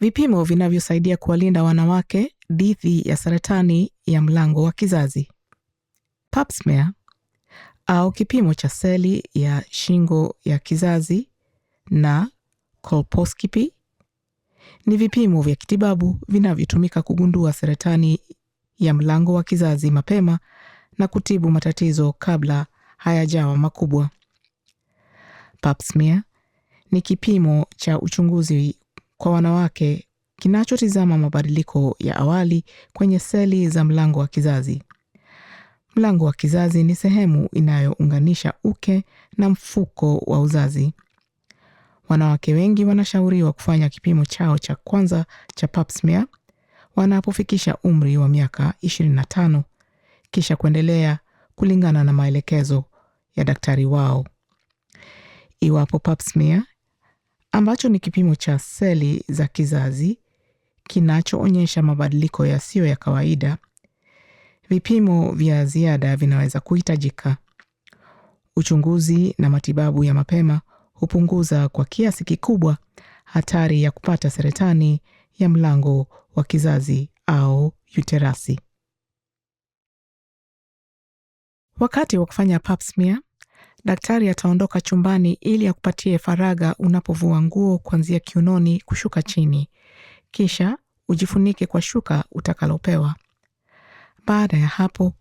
Vipimo vinavyosaidia kuwalinda wanawake dhidi ya saratani ya mlango wa kizazi. Pap smear au kipimo cha seli ya shingo ya kizazi na colposcopy ni vipimo vya kitibabu vinavyotumika kugundua saratani ya mlango wa kizazi mapema na kutibu matatizo kabla hayajawa makubwa. Pap smear ni kipimo cha uchunguzi kwa wanawake kinachotizama mabadiliko ya awali kwenye seli za mlango wa kizazi. Mlango wa kizazi ni sehemu inayounganisha uke na mfuko wa uzazi. Wanawake wengi wanashauriwa kufanya kipimo chao cha kwanza cha pap smear wanapofikisha umri wa miaka 25, kisha kuendelea kulingana na maelekezo ya daktari wao. Iwapo pap smear, ambacho ni kipimo cha seli za kizazi kinachoonyesha mabadiliko yasiyo ya kawaida, vipimo vya ziada vinaweza kuhitajika. Uchunguzi na matibabu ya mapema hupunguza kwa kiasi kikubwa hatari ya kupata saratani ya mlango wa kizazi au uterasi. Wakati wa kufanya pap smear, daktari ataondoka chumbani ili akupatie faragha unapovua nguo kuanzia kiunoni kushuka chini. Kisha ujifunike kwa shuka utakalopewa. Baada ya hapo,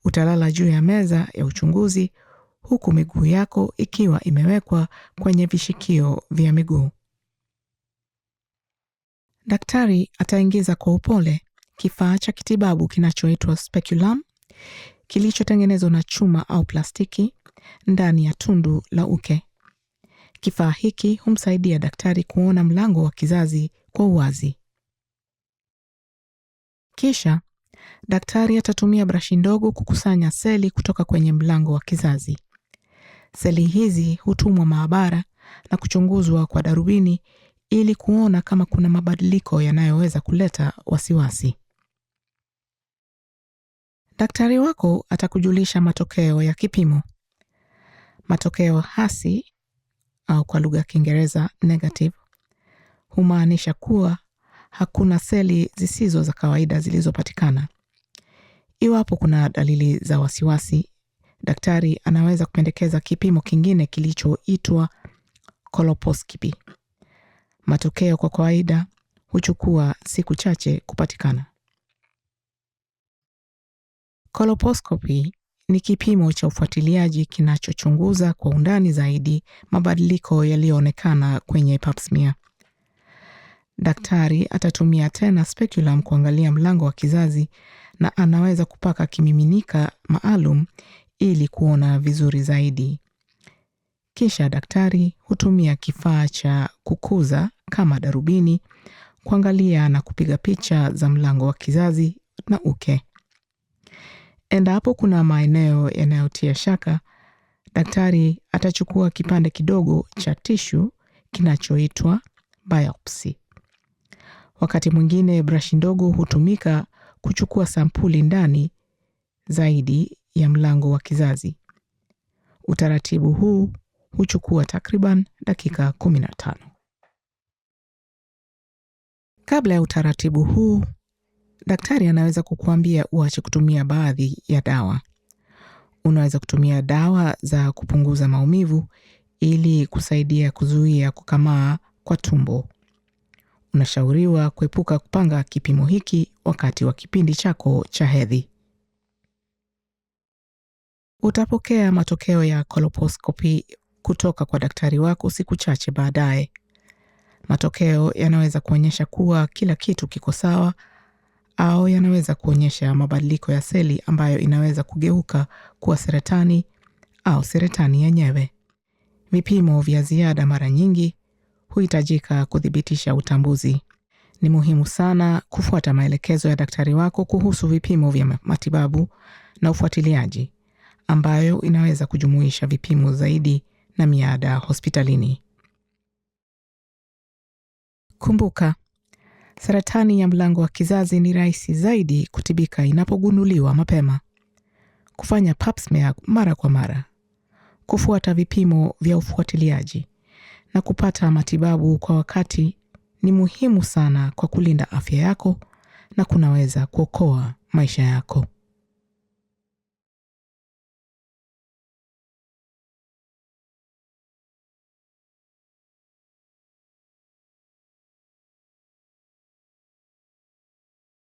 utalala juu ya meza ya uchunguzi huku miguu yako ikiwa imewekwa kwenye vishikio vya miguu. Daktari ataingiza kwa upole kifaa cha kitibabu kinachoitwa speculum kilichotengenezwa na chuma au plastiki ndani ya tundu la uke. Kifaa hiki humsaidia daktari kuona mlango wa kizazi kwa uwazi. Kisha, daktari atatumia brashi ndogo kukusanya seli kutoka kwenye mlango wa kizazi. Seli hizi hutumwa maabara na kuchunguzwa kwa darubini ili kuona kama kuna mabadiliko yanayoweza kuleta wasiwasi. Daktari wako atakujulisha matokeo ya kipimo. Matokeo hasi au kwa lugha ya Kiingereza negative humaanisha kuwa hakuna seli zisizo za kawaida zilizopatikana. Iwapo kuna dalili za wasiwasi, daktari anaweza kupendekeza kipimo kingine kilichoitwa colposcopy. Matokeo kwa kawaida huchukua siku chache kupatikana. Colposcopy ni kipimo cha ufuatiliaji kinachochunguza kwa undani zaidi mabadiliko yaliyoonekana kwenye pap smear. Daktari atatumia tena speculum kuangalia mlango wa kizazi na anaweza kupaka kimiminika maalum ili kuona vizuri zaidi. Kisha daktari hutumia kifaa cha kukuza kama darubini kuangalia na kupiga picha za mlango wa kizazi na uke. Endapo kuna maeneo yanayotia shaka, daktari atachukua kipande kidogo cha tishu kinachoitwa biopsy. Wakati mwingine brashi ndogo hutumika kuchukua sampuli ndani zaidi ya mlango wa kizazi. Utaratibu huu huchukua takriban dakika 15. Kabla ya utaratibu huu, daktari anaweza kukuambia uache kutumia baadhi ya dawa. Unaweza kutumia dawa za kupunguza maumivu ili kusaidia kuzuia kukamaa kwa tumbo. Unashauriwa kuepuka kupanga kipimo hiki wakati wa kipindi chako cha hedhi. Utapokea matokeo ya colposcopy kutoka kwa daktari wako siku chache baadaye. Matokeo yanaweza kuonyesha kuwa kila kitu kiko sawa au yanaweza kuonyesha mabadiliko ya seli ambayo inaweza kugeuka kuwa saratani au saratani yenyewe. Vipimo vya ziada mara nyingi huhitajika kuthibitisha utambuzi. Ni muhimu sana kufuata maelekezo ya daktari wako kuhusu vipimo vya matibabu na ufuatiliaji, ambayo inaweza kujumuisha vipimo zaidi na miada hospitalini. Kumbuka, saratani ya mlango wa kizazi ni rahisi zaidi kutibika inapogunduliwa mapema. Kufanya pap smear mara kwa mara, kufuata vipimo vya ufuatiliaji na kupata matibabu kwa wakati ni muhimu sana kwa kulinda afya yako na kunaweza kuokoa maisha yako.